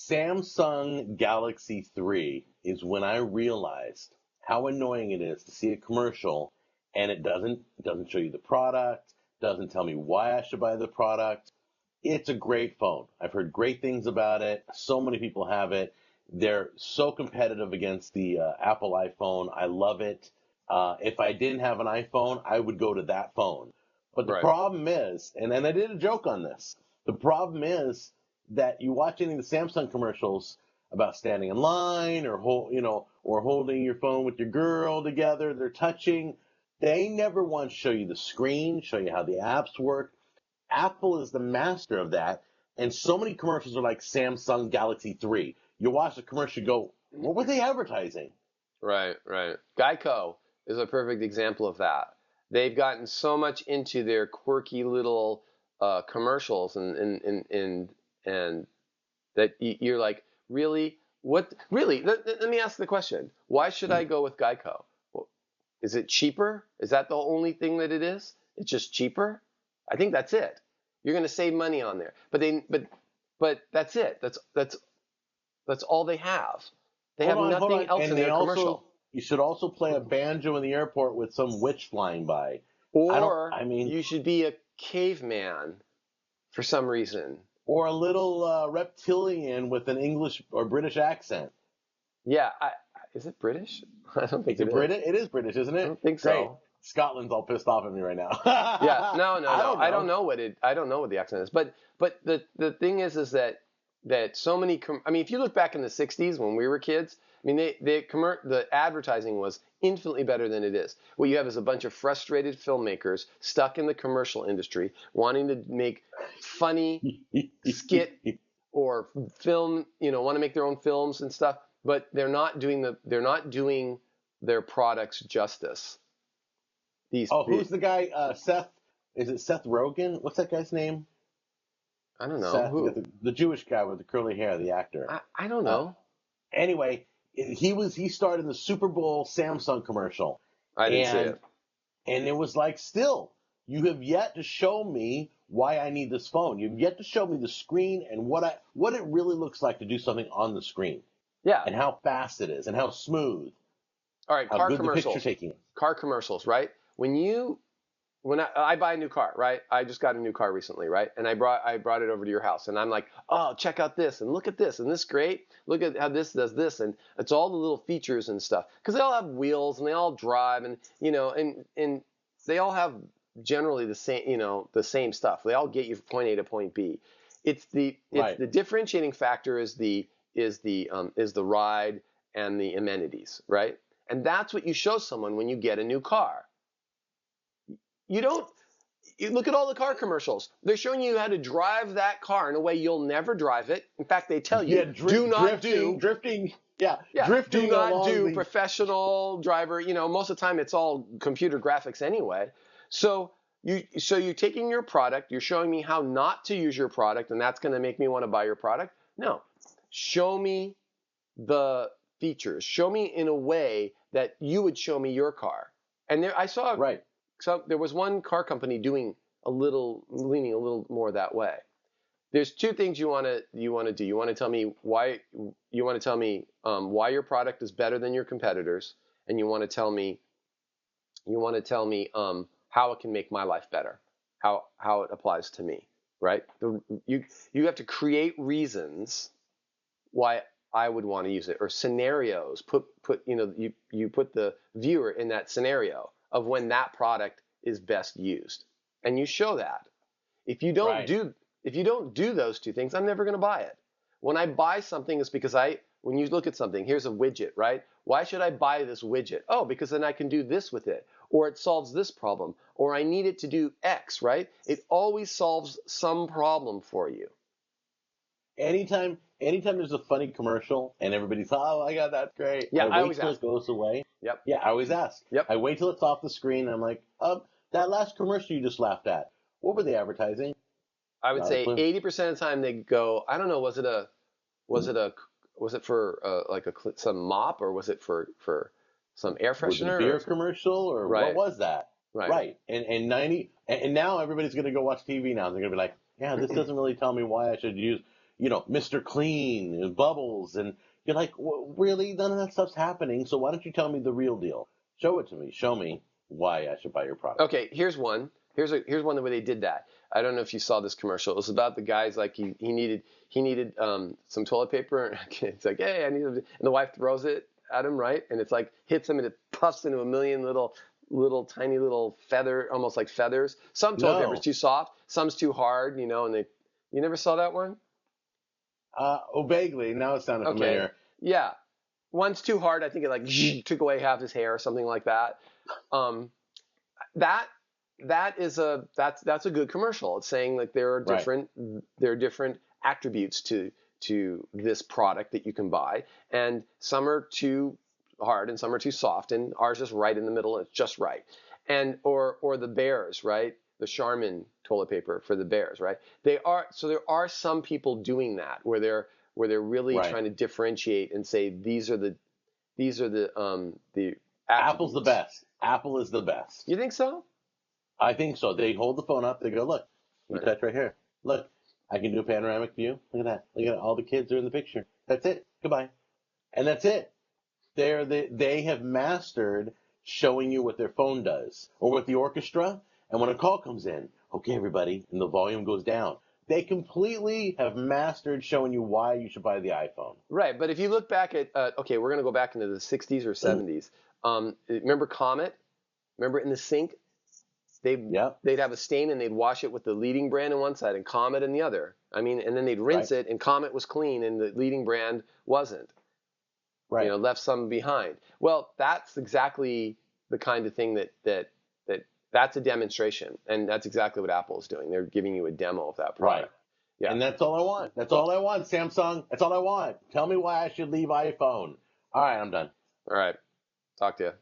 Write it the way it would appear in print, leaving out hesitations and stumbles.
Samsung Galaxy 3 is when I realized how annoying it is to see a commercial and it doesn't show you the product, doesn't tell me why I should buy the product. It's a great phone. I've heard great things about it. So many people have it. They're so competitive against the Apple iPhone. I love it. If I didn't have an iPhone, I would go to that phone. But the Right. problem is, and I did a joke on this, the problem is that you watch any of the Samsung commercials about standing in line or holding your phone with your girl together, they're touching. They never once show you the screen, show you how the apps work. Apple is the master of that. And so many commercials are like Samsung Galaxy 3. You watch the commercial, you go, what were they advertising? Right. Geico is a perfect example of that. They've gotten so much into their quirky little commercials and that you're like, really? What? Really? Let me ask the question. Why should I go with Geico? Well, is it cheaper? Is that the only thing that it is? It's just cheaper? I think that's it. You're going to save money on there. But that's it. That's all they have. They have Hold nothing on. else And in they their commercial. you should also play a banjo in the airport with some witch flying by. Or I mean, you should be a caveman for some reason. or a little reptilian with an English or British accent. Yeah, is it British? I don't think Is it it is. British? It is British, isn't it? I don't think Great. so. Scotland's all pissed off at me right now. Yeah, no. I don't know. I don't know what the accent is. But the thing is that so many. I mean, if you look back in the '60s when we were kids, I mean, the advertising was infinitely better than it is. What you have is a bunch of frustrated filmmakers stuck in the commercial industry, wanting to make funny skit or film. Want to make their own films and stuff, but they're not doing their products justice. Who's the guy? Seth? Is it Seth Rogen? What's that guy's name? I don't know Seth, who. the Jewish guy with the curly hair, the actor. I don't know. Anyway, he starred in the Super Bowl Samsung commercial, I didn't see it. and it was like, still, you have yet to show me why I need this phone. You've yet to show me the screen and what it really looks like to do something on the screen. Yeah. And how fast it is and how smooth. All right, how car good commercials. the picture taking is. Car commercials, right? When I buy a new car, right? I just got a new car recently, right? And I brought it over to your house, and I'm like, oh, check out this, and look at this, and this great. Look at how this does this, and it's all the little features and stuff, because they all have wheels and they all drive, and and they all have generally the same stuff. They all get you from point A to point B. It's the differentiating factor is the ride and the amenities, right? And that's what you show someone when you get a new car. You look at all the car commercials. They're showing you how to drive that car in a way you'll never drive it. In fact, they tell you, drifting. Yeah, drifting. Do not do professional driver. Most of the time it's all computer graphics anyway. So you're taking your product, you're showing me how not to use your product, and that's going to make me want to buy your product. No, show me the features. Show me in a way that you would show me your car. And I saw right. So there was one car company leaning a little more that way. There's two things you want to do. You want to tell me why your product is better than your competitors, and you want to tell me how it can make my life better, how it applies to me, right? You have to create reasons why I would want to use it, or scenarios. You put the viewer in that scenario of when that product is best used, and you show that. If you don't do those two things, I'm never going to buy it. When I buy something, it's because when you look at something, here's a widget, right? Why should I buy this widget? Oh, because then I can do this with it, or it solves this problem, or I need it to do X, right? It always solves some problem for you. Anytime there's a funny commercial and everybody's, oh my God, that's great. Yeah, I wait till it goes away. Yep. Yeah, I always ask. Yep. I wait till it's off the screen and I'm like, that last commercial you just laughed at, what were they advertising? I would say 80% of the time they go, I don't know, was it for some mop, or was it for some air freshener? Was it a beer commercial, or what was that? Right. And now everybody's going to go watch TV now. They're going to be like, yeah, this doesn't really tell me why I should use. Mr. Clean, bubbles, and you're like, really? None of that stuff's happening. So why don't you tell me the real deal? Show it to me. Show me why I should buy your product. Okay, here's one. Here's one the way they did that. I don't know if you saw this commercial. It was about the guy's like he needed some toilet paper. It's like, hey, I need it, and the wife throws it at him, right? And it's like hits him and it puffs into a million little tiny little feather, almost like feathers. Some toilet paper's too soft, some's too hard, and you never saw that one? Vaguely. Now it sounded familiar. Yeah. One's too hard. I think it like took away half his hair or something like that. That's a good commercial. It's saying like there are different attributes to this product that you can buy, and some are too hard and some are too soft, and ours is right in the middle. It's just right. And or the bears, right? The Charmin toilet paper for the bears, right? There are some people doing that where they're really trying to differentiate and say these are the Apple's the best. Apple is the best. You think so? I think so. They hold the phone up. They go, look, you touch right here. Look, I can do a panoramic view. Look at that. Look at all the kids are in the picture. That's it. Goodbye. And that's it. They have mastered showing you what their phone does, or with the orchestra. And when a call comes in, okay, everybody, and the volume goes down. They completely have mastered showing you why you should buy the iPhone. Right, but if you look back at, okay, we're going to go back into the 60s or 70s. Remember Comet? Remember in the sink? They'd have a stain and they'd wash it with the leading brand on one side and Comet in the other. I mean, and then they'd rinse it and Comet was clean and the leading brand wasn't. Right. Left some behind. Well, that's exactly the kind of thing that's a demonstration, and that's exactly what Apple is doing. They're giving you a demo of that product. Right. Yeah. And that's all I want. That's all I want, Samsung. That's all I want. Tell me why I should leave iPhone. All right, I'm done. All right. Talk to you.